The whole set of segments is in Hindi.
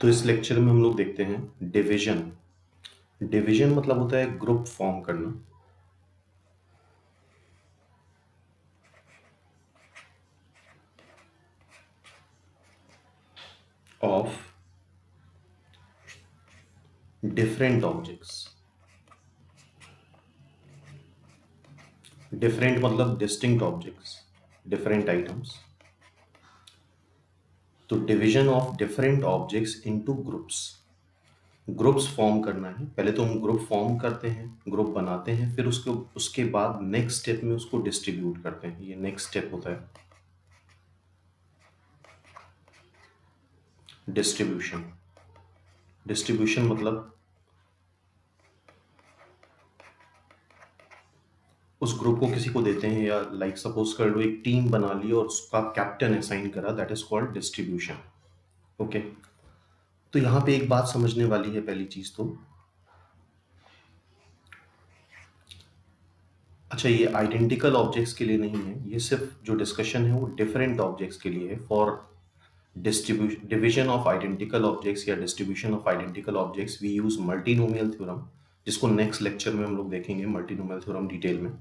तो इस लेक्चर में हम लोग देखते हैं डिवीजन। डिवीजन मतलब होता है ग्रुप फॉर्म करना। Of different objects. डिफरेंट मतलब डिस्टिंक्ट ऑब्जेक्ट्स, डिफरेंट आइटम्स। तो division of different objects into groups. Groups form करना है। पहले तो हम ग्रुप फॉर्म करते हैं, ग्रुप बनाते हैं, फिर उसके बाद नेक्स्ट स्टेप में उसको डिस्ट्रीब्यूट करते हैं। ये नेक्स्ट स्टेप होता है डिस्ट्रीब्यूशन। डिस्ट्रीब्यूशन मतलब उस ग्रुप को किसी को देते हैं, या लाइक सपोज कर लो एक टीम बना ली और उसका कैप्टन असाइन करा, that is called distribution. Okay, तो यहाँ पे एक बात समझने वाली है। पहली चीज तो अच्छा, ये आइडेंटिकल ऑब्जेक्ट्स के लिए नहीं है, ये सिर्फ जो डिस्कशन है वो डिफरेंट ऑब्जेक्ट्स के लिए है। For distribution, division of identical objects या distribution of identical objects we use multinomial theorem, जिसको नेक्स्ट लेक्चर में हम लोग देखेंगे मल्टीनोमियल थ्योरम डिटेल में।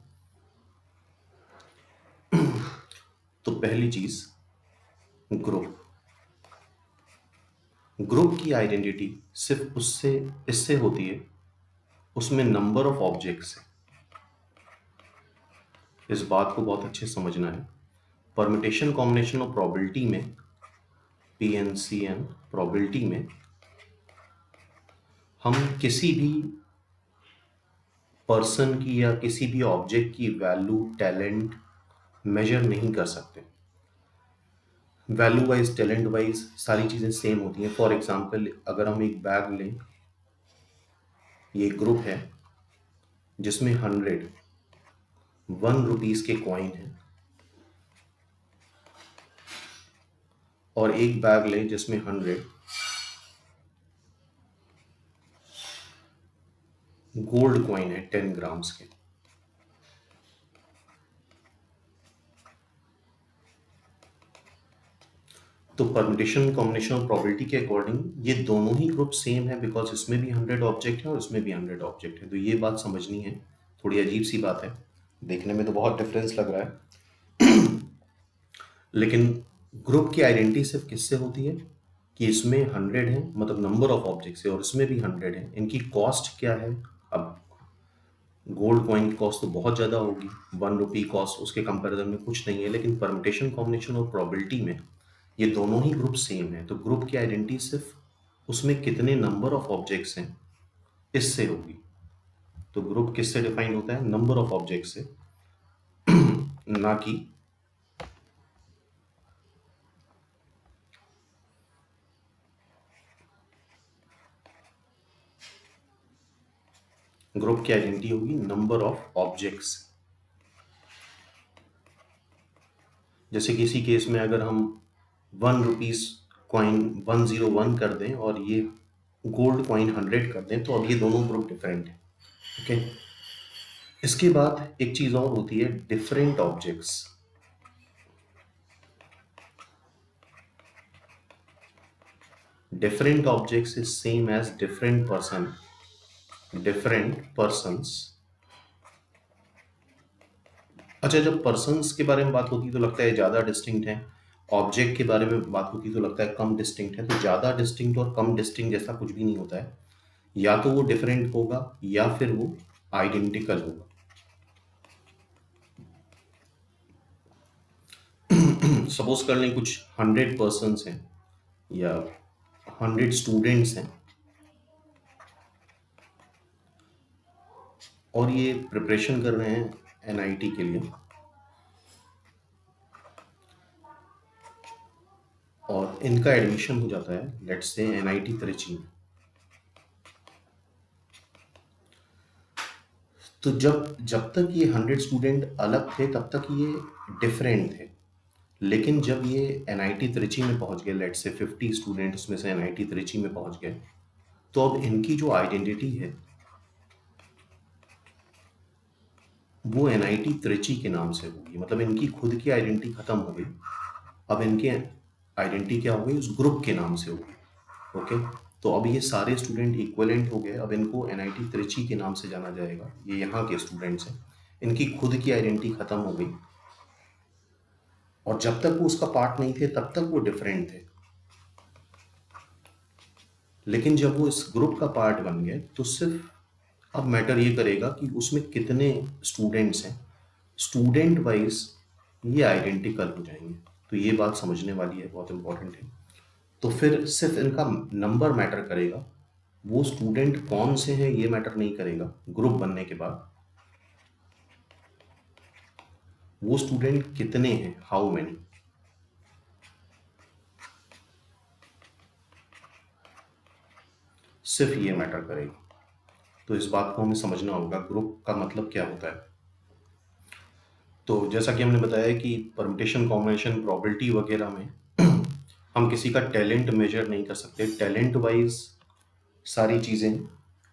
तो पहली चीज ग्रुप। ग्रुप की आइडेंटिटी सिर्फ उससे इससे होती है, उसमें नंबर ऑफ ऑब्जेक्ट्स है। इस बात को बहुत अच्छे से समझना है। परम्यूटेशन कॉम्बिनेशन और प्रोबेबिलिटी में, PNCN प्रोबेबिलिटी में, हम किसी भी पर्सन की या किसी भी ऑब्जेक्ट की वैल्यू, टैलेंट मेजर नहीं कर सकते। वैल्यू वाइज, टैलेंट वाइज सारी चीज़ें सेम होती हैं। फॉर एग्जांपल, अगर हम एक बैग लें, ये ग्रुप है जिसमें 1 रुपीज़ के कॉइन हैं, और एक बैग लें जिसमें 100 गोल्ड कॉइन है 10 ग्राम्स के। तो परम्यूटेशन कॉम्बिनेशन और प्रोबेबिलिटी के अकॉर्डिंग ये दोनों ही ग्रुप सेम है, बिकॉज इसमें भी 100 ऑब्जेक्ट है और इसमें भी 100 ऑब्जेक्ट है। तो ये बात समझनी है। थोड़ी अजीब सी बात है, देखने में तो बहुत डिफरेंस लग रहा है लेकिन ग्रुप की आइडेंटिटी सिर्फ किससे होती है कि इसमें 100 है, मतलब नंबर ऑफ ऑब्जेक्ट्स है, और इसमें भी 100 है। इनकी कॉस्ट क्या है? अब गोल्ड कॉइन की कॉस्ट तो बहुत ज़्यादा होगी, 1 रुपी कॉस्ट उसके कंपैरिजन में कुछ नहीं है। लेकिन परम्यूटेशन कॉम्बिनेशन और प्रोबेबिलिटी में ये दोनों ही ग्रुप सेम है। तो ग्रुप की आइडेंटिटी सिर्फ उसमें कितने नंबर ऑफ ऑब्जेक्ट्स हैं इससे होगी। तो ग्रुप किससे डिफाइन होता है? नंबर ऑफ ऑब्जेक्ट्स से, ना कि ग्रुप की आइडेंटिटी होगी नंबर ऑफ ऑब्जेक्ट्स। जैसे किसी केस में अगर हम 1 रुपीज़ कॉइन 101 कर दें और ये गोल्ड कॉइन 100 कर दें, तो अब ये दोनों ग्रुप डिफरेंट है। ओके, इसके बाद एक चीज और होती है different objects. Different objects is same as different person, different persons. अच्छा, जब पर्सन्स के बारे में बात होती है तो लगता है ज्यादा डिस्टिंक्ट है, ऑब्जेक्ट के बारे में बात होती है तो लगता है कम डिस्टिंक्ट है। तो ज्यादा डिस्टिंक्ट और कम डिस्टिंक्ट जैसा कुछ भी नहीं होता है। या तो वो डिफरेंट होगा या फिर वो आइडेंटिकल होगा। सपोज कर लें कुछ 100 पर्सन्स हैं या 100 स्टूडेंट्स हैं, और ये प्रिपरेशन कर रहे हैं NIT के लिए, और इनका एडमिशन हो जाता है लेट्स से NIT त्रिची में। तो जब जब तक ये 100 स्टूडेंट अलग थे तब तक ये डिफरेंट थे। लेकिन जब ये NIT त्रिची में पहुंच गए, लेट्स से 50 स्टूडेंट उसमें से NIT त्रिची में पहुंच गए, तो अब इनकी जो आइडेंटिटी है वो NIT त्रिची के नाम से होगी। मतलब इनकी खुद की आइडेंटिटी खत्म हो गई, अब इनकी आइडेंटिटी क्या हो गई? उस ग्रुप के नाम से होगी। ओके, तो अब ये सारे स्टूडेंट इक्विवेलेंट हो गए। अब इनको एनआईटी त्रिची के नाम से जाना जाएगा। ये यहाँ के स्टूडेंट्स हैं, इनकी खुद की आइडेंटिटी खत्म हो गई, और जब तक वो उसका पार्ट नहीं थे तब तक वो डिफरेंट थे। लेकिन जब वो इस ग्रुप का पार्ट बन गए तो सिर्फ अब मैटर ये करेगा कि उसमें कितने स्टूडेंट्स हैं। स्टूडेंट वाइज ये आइडेंटिकल हो जाएंगे। तो ये बात समझने वाली है, बहुत इंपॉर्टेंट है। तो फिर सिर्फ इनका नंबर मैटर करेगा, वो स्टूडेंट कौन से हैं ये मैटर नहीं करेगा। ग्रुप बनने के बाद वो स्टूडेंट कितने हैं, हाउ मेनी, सिर्फ ये मैटर करेगा। तो इस बात को हमें समझना होगा, ग्रुप का मतलब क्या होता है। तो जैसा कि हमने बताया कि परम्यूटेशन, कॉम्बिनेशन, प्रोबेबिलिटी वगैरह में हम किसी का टैलेंट मेजर नहीं कर सकते। टैलेंट वाइज सारी चीज़ें,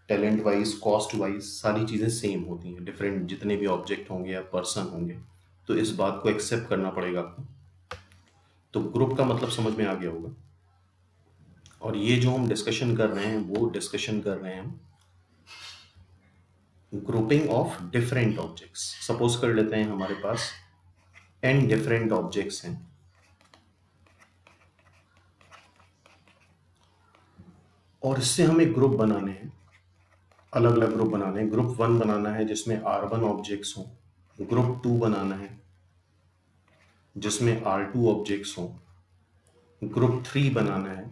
टैलेंट वाइज, कॉस्ट वाइज सारी चीज़ें सेम होती हैं। डिफरेंट जितने भी ऑब्जेक्ट होंगे या पर्सन होंगे, तो इस बात को एक्सेप्ट करना पड़ेगा आपको। तो ग्रुप का मतलब समझ में आ गया होगा। और ये जो हम डिस्कशन कर रहे हैं वो डिस्कशन कर रहे हैं grouping of different objects. Suppose कर लेते हैं हमारे पास n डिफरेंट ऑब्जेक्ट्स हैं, और इससे हमें ग्रुप बनाने हैं, अलग अलग ग्रुप बनाने हैं। ग्रुप 1 बनाना है जिसमें R1 ऑब्जेक्ट्स हों, ग्रुप 2 बनाना है जिसमें R2 ऑब्जेक्ट्स हों, ग्रुप 3 बनाना है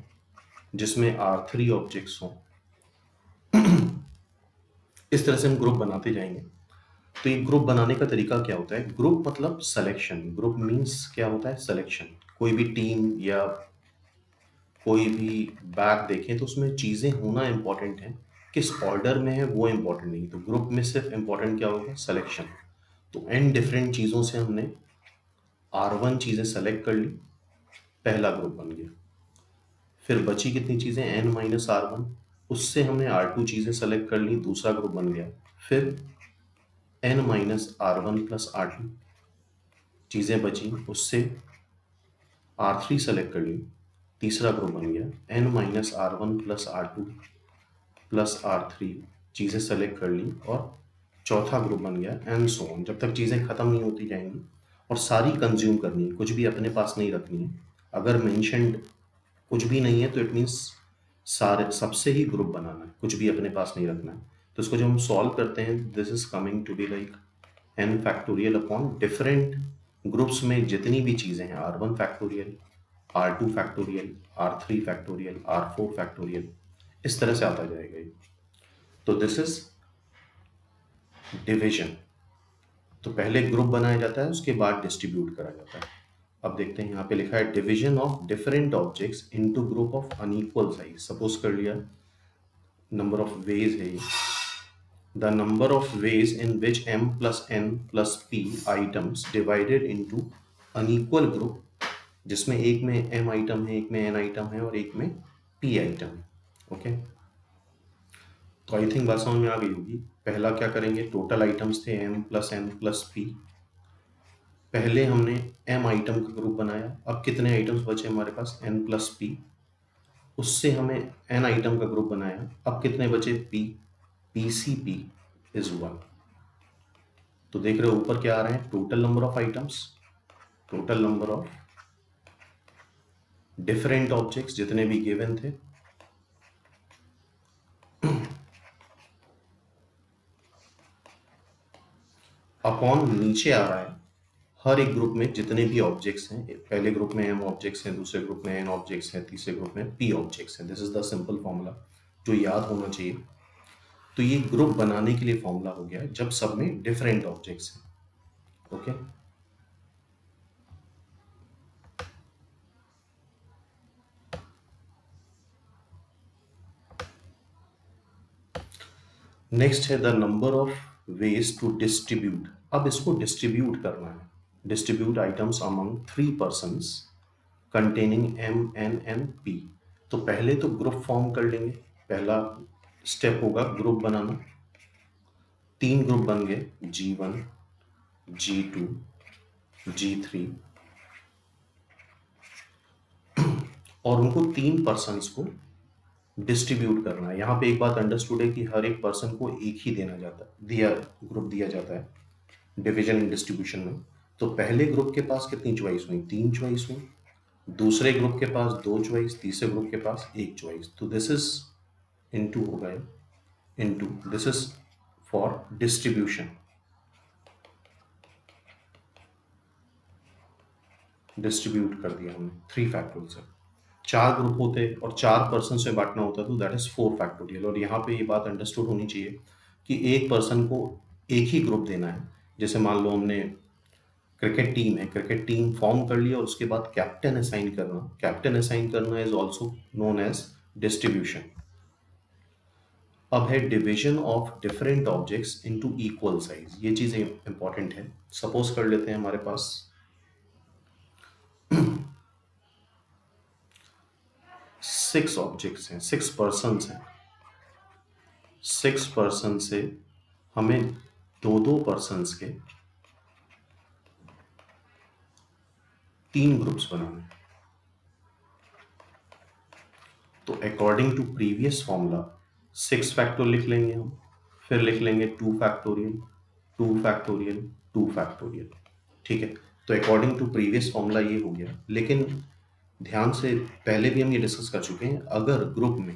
जिसमें R3 ऑब्जेक्ट्स हों। इस तरह से हम ग्रुप बनाते जाएंगे। तो ये ग्रुप बनाने का तरीका क्या होता है? ग्रुप मतलब सिलेक्शन। ग्रुप मीन्स क्या होता है? सिलेक्शन। कोई भी टीम या कोई भी बैग देखें तो उसमें चीज़ें होना इंपॉर्टेंट है, किस ऑर्डर में है वो इंपॉर्टेंट नहीं। तो ग्रुप में सिर्फ इंपॉर्टेंट क्या होगा? सिलेक्शन। तो n डिफरेंट चीज़ों से हमने R1 चीज़ें सेलेक्ट कर ली, पहला ग्रुप बन गया। फिर बची कितनी चीज़ें? n माइनस R1, उससे हमने R2 चीज़ें सेलेक्ट कर ली, दूसरा ग्रुप बन गया। फिर n minus R1 plus R2 चीज़ें बची, उससे R3 सेलेक्ट कर ली, तीसरा ग्रुप बन गया। n minus R1 plus R2 plus R3 चीज़ें सेलेक्ट कर ली, और चौथा ग्रुप बन गया, एंड सो ऑन, जब तक चीज़ें ख़त्म नहीं होती जाएंगी। और सारी कंज्यूम करनी है, कुछ भी अपने पास नहीं रखनी है। अगर मेंशन्ड कुछ भी नहीं है तो इट मीन्स सारे सबसे ही ग्रुप बनाना है, कुछ भी अपने पास नहीं रखना है। तो इसको जब हम सॉल्व करते हैं, this is coming to be like n factorial upon different groups में जितनी भी चीज़ें हैं, R1 factorial, R2 factorial, R3 factorial, R4 factorial, इस तरह से आता जाएगा ये। तो दिस इज डिवीजन। तो पहले ग्रुप बनाया जाता है, उसके बाद डिस्ट्रीब्यूट करा जाता है। अब देखते हैं, यहाँ पे लिखा है division of different objects into group of unequal size. Suppose कर लिया नंबर ऑफ वेज है ये, the number of ways in which m plus n plus p items divided into unequal group, जिसमें एक में m आइटम है, एक में n आइटम है, और एक में p आइटम है। ओके, तो आई थिंक बात समझ में आ गई होगी। पहला क्या करेंगे? टोटल आइटम्स थे m plus n plus p। पहले हमने m आइटम का ग्रुप बनाया। अब कितने आइटम्स बचे हमारे पास? n plus p। उससे हमें n आइटम का ग्रुप बनाया। अब कितने बचे? p, pcp is 1। तो देख रहे हो ऊपर क्या आ रहे हैं? Total number of items, total number of different objects जितने भी गिवन थे, अपॉन नीचे आ रहा है हर एक ग्रुप में जितने भी ऑब्जेक्ट्स हैं। पहले ग्रुप में m ऑब्जेक्ट्स हैं, दूसरे ग्रुप में n ऑब्जेक्ट्स हैं, तीसरे ग्रुप में p ऑब्जेक्ट्स हैं। This is the simple formula जो याद होना चाहिए। तो ये ग्रुप बनाने के लिए फॉर्मूला हो गया जब सब में डिफरेंट ऑब्जेक्ट्स हैं। ओके, नेक्स्ट है the number of ways to distribute. अब इसको डिस्ट्रीब्यूट करना है। Distribute items among 3 persons containing m n and p। तो पहले तो ग्रुप फॉर्म कर लेंगे। पहला स्टेप होगा ग्रुप बनाना। 3 ग्रुप बन गए, G1, G2, G3, और उनको 3 पर्सन्स को डिस्ट्रीब्यूट करना है। यहाँ पे एक बात अंडरस्टूड है कि हर एक पर्सन को एक ही ग्रुप दिया जाता है डिवीजन एंड डिस्ट्रीब्यूशन में। तो पहले ग्रुप के पास कितनी चॉइस हुई? 3 चॉइस हुई। दूसरे ग्रुप के पास 2 चॉइस, तीसरे ग्रुप के पास 1 चॉइस। तो दिस इज इनटू हो गए into, this is for distribution. Distribute कर दिया हमने 3 फैक्टोरियल से। 4 ग्रुप होते और 4 पर्सन से बांटना होता तो दैट इज 4 फैक्टोरियल। और यहाँ पे ये बात अंडरस्टूड होनी चाहिए कि एक पर्सन को एक ही ग्रुप देना है। जैसे मान लो हमने क्रिकेट टीम है, क्रिकेट टीम फॉर्म कर लिया और उसके बाद कैप्टन असाइन करना is also known as distribution. अब है division of different objects into equal size. ये चीजें इंपॉर्टेंट है। सपोज कर लेते हैं हमारे पास 6 ऑब्जेक्ट्स हैं, 6 पर्सन्स हैं। 6 पर्सन से हमें दो दो पर्सन्स के 3 ग्रुप्स बनाने हैं। तो according to previous formula 6 factorial लिख लेंगे हम, फिर लिख लेंगे 2 फैक्टोरियल, 2 फैक्टोरियल, 2 फैक्टोरियल। ठीक है, तो अकॉर्डिंग टू प्रीवियस फॉर्मूला ये हो गया। लेकिन ध्यान से, पहले भी हम ये डिस्कस कर चुके हैं, अगर ग्रुप में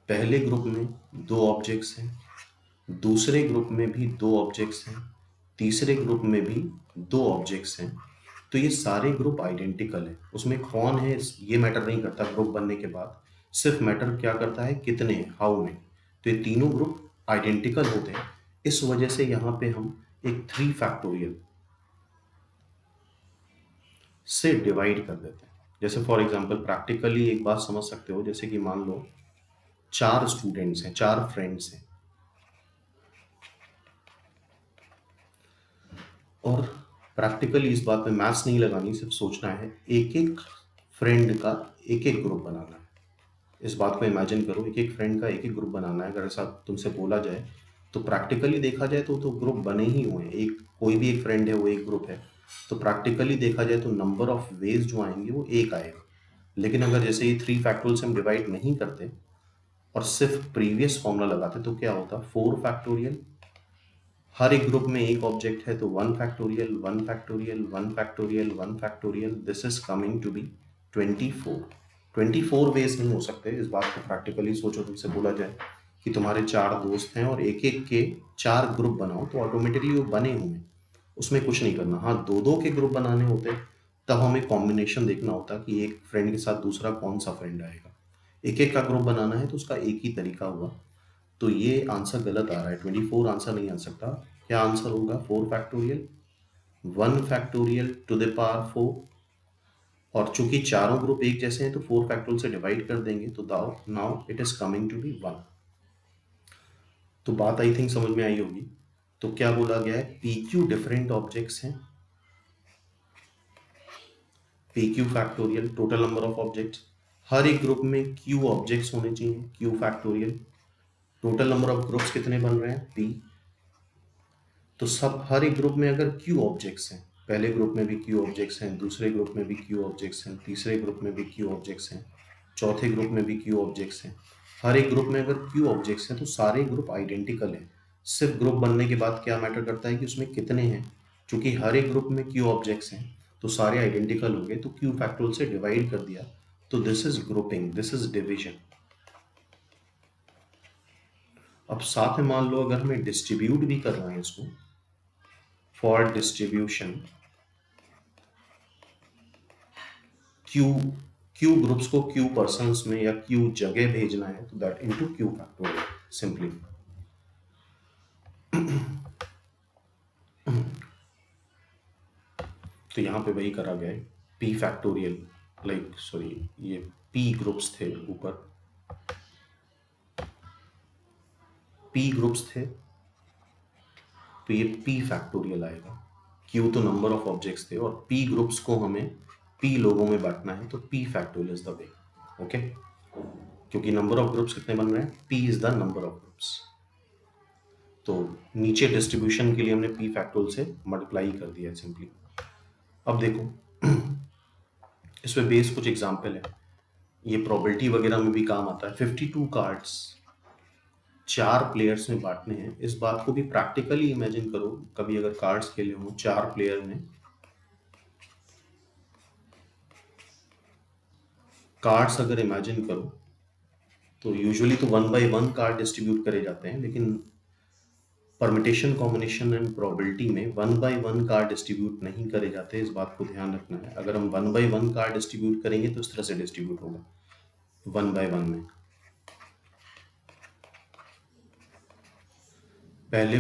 पहले ग्रुप में 2 ऑब्जेक्ट्स हैं, दूसरे ग्रुप में भी 2 ऑब्जेक्ट्स हैं, तीसरे ग्रुप में भी 2 ऑब्जेक्ट्स हैं, तो ये सारे ग्रुप आइडेंटिकल है। उसमें कौन है ये मैटर नहीं करता ग्रुप बनने के बाद, सिर्फ मैटर क्या करता है कितने हैं, हाउ में। तो ये तीनों ग्रुप आइडेंटिकल होते हैं। इस वजह से यहाँ पे हम एक 3 फैक्टोरियल से डिवाइड कर देते हैं। जैसे फॉर एग्जांपल प्रैक्टिकली एक बात समझ सकते हो, जैसे कि मान लो 4 स्टूडेंट्स हैं, 4 फ्रेंड्स हैं, और प्रैक्टिकली इस बात में मैथ्स नहीं लगानी, सिर्फ सोचना है। एक एक फ्रेंड का एक एक ग्रुप बनाना है। इस बात को इमेजिन करो, एक एक फ्रेंड का एक एक ग्रुप बनाना है। अगर ऐसा तुमसे बोला जाए तो प्रैक्टिकली देखा जाए तो ग्रुप बने ही हुए हैं। एक कोई भी एक फ्रेंड है वो एक ग्रुप है, तो प्रैक्टिकली देखा जाए तो नंबर ऑफ वेज जो आएंगे वो एक आएगा। लेकिन अगर जैसे ये 3 फैक्टोरियल से हम डिवाइड नहीं करते और सिर्फ प्रीवियस फॉर्मूला लगाते तो क्या होता? 4 फैक्टोरियल। हर एक ग्रुप में एक ऑब्जेक्ट है तो 1 factorial, 1 factorial, 1 factorial, 1 factorial. This is coming to be 24। 24 ways नहीं हो सकते। इस बात को प्रैक्टिकली सोचो, तुमसे बोला जाए कि तुम्हारे 4 दोस्त हैं और एक एक के 4 ग्रुप बनाओ, तो ऑटोमेटिकली वो बने हुए, उसमें कुछ नहीं करना। हाँ, 2-2 के ग्रुप बनाने होते, तब हमें कॉम्बिनेशन देखना होता कि एक फ्रेंड के साथ दूसरा कौन सा फ्रेंड आएगा। एक एक का ग्रुप बनाना है तो उसका एक ही तरीका हुआ। तो ये आंसर गलत आ रहा है, 24 आंसर नहीं आ सकता। क्या आंसर होगा? 4 factorial, 1 factorial two the power 4। और चूंकि चारों ग्रुप एक जैसे हैं तो 4 फैक्टोरियल से डिवाइड कर देंगे, तो now it is coming to be 1। तो बात आई थिंक समझ में आई होगी। तो क्या बोला गया है? पी क्यू डिफरेंट ऑब्जेक्ट्स हैं, p q factorial total number of objects. हर एक ग्रुप में क्यू ऑब्जेक्ट्स होने चाहिए, q factorial. Total number of groups कितने बन रहे हैं? पी। तो सब हर एक ग्रुप में अगर क्यू ऑब्जेक्ट्स हैं, पहले ग्रुप में भी क्यू ऑब्जेक्ट्स हैं, दूसरे ग्रुप में भी क्यू ऑब्जेक्ट्स हैं, तीसरे ग्रुप में भी क्यू ऑब्जेक्ट्स हैं, चौथे ग्रुप में भी क्यू ऑब्जेक्ट्स हैं। हर एक ग्रुप में अगर क्यू ऑब्जेक्ट्स हैं तो सारे ग्रुप आइडेंटिकल हैं। सिर्फ ग्रुप बनने के बाद क्या मैटर करता है कि उसमें कितने हैं। चूंकि हर एक ग्रुप में क्यू ऑब्जेक्ट्स हैं तो सारे आइडेंटिकल हो गए, तो क्यू फैक्टोरियल से डिवाइड कर दिया, तो this is grouping, this is division. अब साथ में मान लो अगर हमें डिस्ट्रीब्यूट भी करना है इसको, for distribution Q Q groups को क्यू पर्सन्स में या क्यू जगह भेजना है, तो that into Q factorial simply. तो यहाँ पे वही करा गया है, पी फैक्टोरियल, लाइक सॉरी, ये पी ग्रुप्स थे, ऊपर पी ग्रुप्स थे तो ये पी फैक्टोरियल आएगा। क्यू तो नंबर ऑफ ऑब्जेक्ट्स थे और पी ग्रुप्स को हमें पी लोगों में बांटना है, तो P factorial is the way. Okay, क्योंकि नंबर ऑफ ग्रुप्स कितने बन रहे हैं? P is the number of groups. तो नीचे डिस्ट्रीब्यूशन के लिए हमने पी फैक्टोरियल से मल्टीप्लाई कर दिया है सिंपली। अब देखो इसमें बेस कुछ एग्जाम्पल है। ये प्रोबेबिलिटी वगैरह में भी काम आता है। 52 कार्ड्स 4 प्लेयर्स में बांटने हैं। इस बात को भी प्रैक्टिकली इमेजिन करो, कभी अगर कार्ड्स खेले हों 4 प्लेयर में, कार्ड्स अगर इमेजिन करो तो यूजुअली तो 1 बाय 1 कार्ड डिस्ट्रीब्यूट करे जाते हैं, लेकिन परमिटेशन, कॉम्बिनेशन एंड प्रोबेबिलिटी में 1 बाय 1 कार्ड डिस्ट्रीब्यूट नहीं करे जाते। इस बात को ध्यान रखना है। अगर हम 1 बाय 1 कार्ड डिस्ट्रीब्यूट करेंगे तो इस तरह से डिस्ट्रीब्यूट होगा 1 बाय 1 में। पहले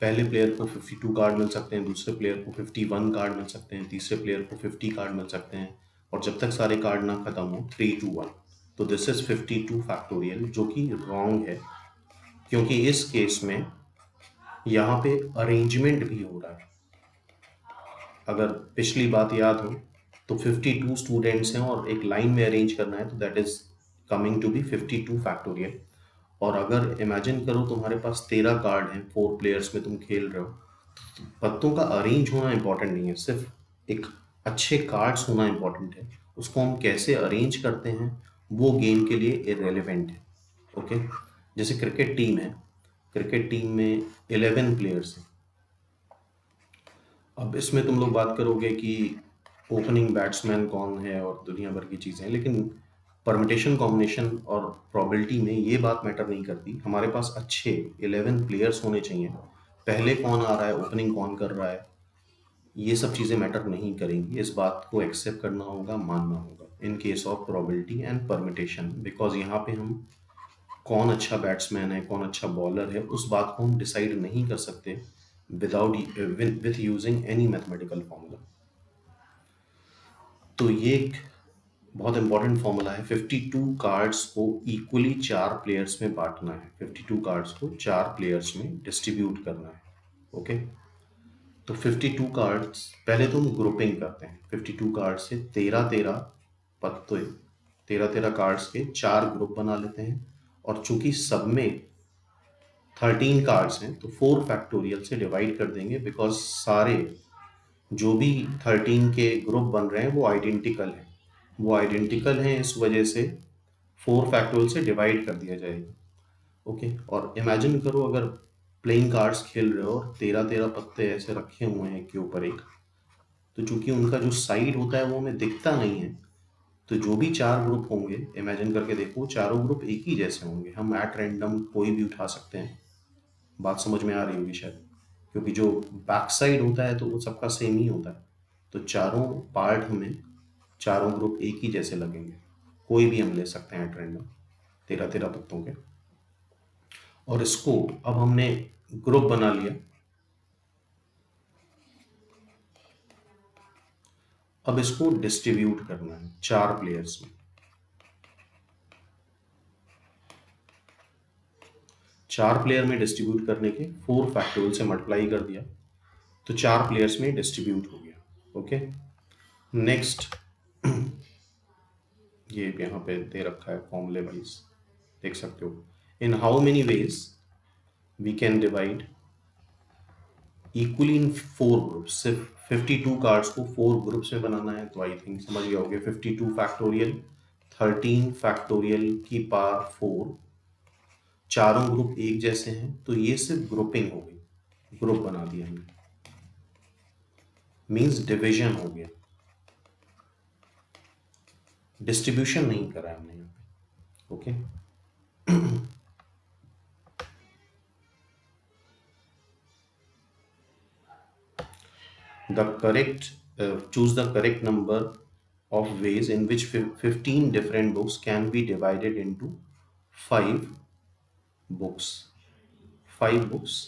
पहले प्लेयर को 52 कार्ड मिल सकते हैं, दूसरे प्लेयर को 51 कार्ड मिल सकते हैं, तीसरे प्लेयर को 50 कार्ड मिल सकते हैं, और जब तक सारे कार्ड ना खत्म हो 3 to 1। तो दिस इज 52 फैक्टोरियल, जो कि रॉन्ग है, क्योंकि इस केस में यहाँ पे अरेंजमेंट भी हो रहा है। अगर पिछली बात याद हो तो 52 स्टूडेंट्स हैं और एक लाइन में अरेंज करना है, तो that is coming to be 52 factorial. और अगर इमेजिन करो तुम्हारे पास 13 कार्ड हैं, 4 प्लेयर्स में तुम खेल रहे हो, तो पत्तों का अरेंज होना इंपॉर्टेंट नहीं है, सिर्फ एक अच्छे कार्ड्स होना इंपॉर्टेंट है। उसको हम कैसे अरेंज करते हैं वो गेम के लिए इरेलीवेंट है। ओके, जैसे क्रिकेट टीम है, क्रिकेट टीम में 11 प्लेयर्स हैं। अब इसमें तुम लोग बात करोगे कि ओपनिंग बैट्समैन कौन है और दुनिया भर की चीज़ें, लेकिन परमिटेशन, कॉम्बिनेशन और प्रोबेबिलिटी में ये बात मैटर नहीं करती। हमारे पास अच्छे 11 प्लेयर्स होने चाहिए। पहले कौन आ रहा है, ओपनिंग कौन कर रहा है, ये सब चीज़ें मैटर नहीं करेंगी। इस बात को एक्सेप्ट करना होगा, मानना होगा in case of probability and permutation, because यहाँ पे हम कौन अच्छा बैट्समैन है, कौन अच्छा बॉलर है, उस बात को हम डिसाइड नहीं कर सकते without with using any mathematical formula. तो ये एक बहुत इंपॉर्टेंट फॉर्मूला है। 52 कार्ड्स को इक्वली 4 प्लेयर्स में बांटना है, 52 कार्ड्स को 4 प्लेयर्स में डिस्ट्रीब्यूट करना है। ओके, तो 52 कार्ड्स पहले तो हम ग्रुपिंग करते हैं। 52 कार्ड से 13 पत्ते, 13 कार्ड्स के 4 ग्रुप बना लेते हैं, और चूंकि सब में 13 कार्ड्स हैं तो 4 फैक्टोरियल से डिवाइड कर देंगे, बिकॉज सारे जो भी 13 के ग्रुप बन रहे हैं वो आइडेंटिकल हैं। वो आइडेंटिकल हैं, इस वजह से 4 फैक्टोरियल से डिवाइड कर दिया जाएगा। ओके, और इमेजिन करो अगर प्लेइंग कार्ड्स खेल रहे हो और 13 पत्ते ऐसे रखे हुए हैं एक के ऊपर एक, तो चूंकि उनका जो साइड होता है वो हमें दिखता नहीं है, तो जो भी 4 ग्रुप होंगे, इमेजिन करके देखो, चारों ग्रुप एक ही जैसे होंगे। हम एट रैंडम कोई भी उठा सकते हैं। बात समझ में आ रही होगी शायद, क्योंकि जो बैक साइड होता है तो वो सबका सेम ही होता है। तो चारों पार्ट हमें, चारों ग्रुप एक ही जैसे लगेंगे। कोई भी हम ले सकते हैं एट रैंडम 13 पत्तों के। और इसको अब हमने ग्रुप बना लिया। अब इसको डिस्ट्रीब्यूट करना है 4 प्लेयर्स में। 4 प्लेयर में डिस्ट्रीब्यूट करने के 4 फैक्टोरियल से मल्टीप्लाई कर दिया, तो 4 प्लेयर्स में डिस्ट्रीब्यूट हो गया। ओके, नेक्स्ट ये यहाँ पे दे रखा है फॉर्मूले वाइज, देख सकते हो। In how many ways we can divide equally in 4 groups. सिर्फ 52 कार्ड्स को 4 ग्रुप्स में बनाना है, तो आई थिंक समझ गए होगे। 52 फैक्टोरियल, 13 फैक्टोरियल की पावर 4, चारों ग्रुप एक जैसे हैं, तो ये सिर्फ ग्रुपिंग हो गई, ग्रुप बना दिया हमने, मींस डिवीजन हो गया, डिस्ट्रीब्यूशन नहीं करा है हमने यहाँ पे। Okay, the correct choose the correct number of ways in which 15 different books can be divided into 5 books, 5 books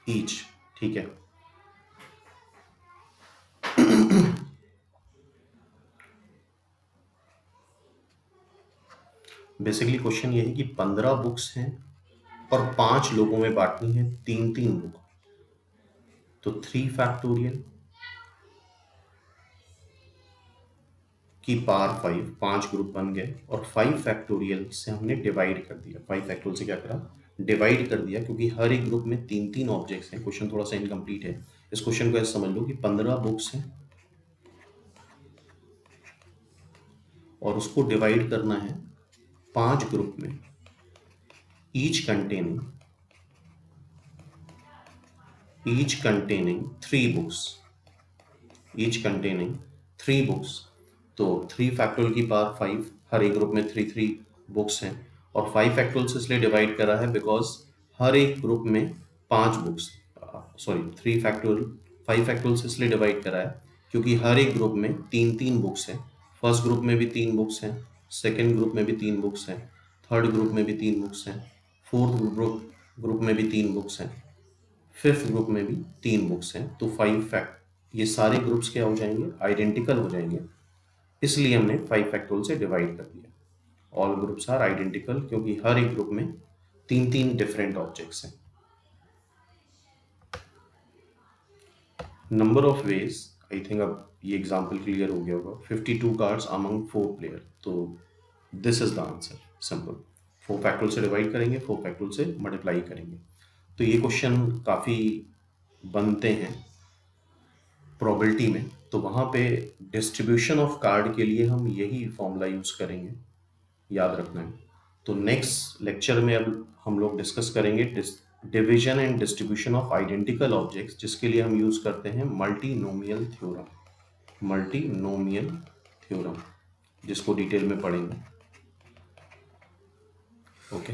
each। ठीक है, बेसिकली क्वेश्चन ये है कि 15 बुक्स हैं और 5 लोगों में बांटनी है 3 बुक, तो 3 फैक्टोरियल की पावर 5, 5 ग्रुप बन गए, और 5 फैक्टोरियल से हमने डिवाइड कर दिया। 5 फैक्टोरियल से क्या करा, डिवाइड कर दिया, क्योंकि हर एक ग्रुप में 3 ऑब्जेक्ट्स हैं। क्वेश्चन थोड़ा सा इनकम्प्लीट है, इस क्वेश्चन को ऐसे समझ लो कि 15 बुक्स हैं और उसको डिवाइड करना है 5 ग्रुप में, each containing 3 books, each containing 3 books. तो 3 फैक्टोरियल की पावर 5, हर एक ग्रुप में 3 बुक्स हैं, और 5 फैक्टोरियल से इसलिए डिवाइड करा है बिकॉज हर एक ग्रुप में 5 बुक्स, सॉरी 3 फैक्टोरियल, 5 फैक्टोरियल से इसलिए डिवाइड करा है क्योंकि हर एक ग्रुप में 3 बुक्स हैं। फर्स्ट ग्रुप में भी 3 बुक्स हैं, सेकेंड ग्रुप में भी 3 बुक्स हैं, थर्ड ग्रुप में भी 3 बुक्स हैं, फोर्थ ग्रुप में भी 3 बुक्स हैं, फिफ्थ ग्रुप में भी 3 बुक्स हैं। तो 5 फैक्ट, ये सारे ग्रुप्स क्या हो जाएंगे, आइडेंटिकल हो जाएंगे, इसलिए हमने 5 फैक्टोरियल से डिवाइड कर दिया। ऑल ग्रुप्स आर आइडेंटिकल क्योंकि हर एक ग्रुप में 3 डिफरेंट ऑब्जेक्ट्स हैं। Number of veg, I think अब ये एग्जांपल क्लियर हो गया होगा। 52 कार्ड्स अमंग 4 प्लेयर, तो this is the answer, simple. 4 factorial से डिवाइड करेंगे, 4 फैक्टोरियल से मल्टीप्लाई करेंगे। तो ये क्वेश्चन काफ़ी बनते हैं प्रोबेबिलिटी में, तो वहाँ पे डिस्ट्रीब्यूशन ऑफ कार्ड के लिए हम यही फॉर्मूला यूज़ करेंगे, याद रखना है। तो नेक्स्ट लेक्चर में अब हम लोग डिस्कस करेंगे division and distribution of identical objects, जिसके लिए हम यूज़ करते हैं मल्टीनोमियल थ्योरम, मल्टीनोमियल थ्योरम, जिसको डिटेल में पढ़ेंगे। ओके।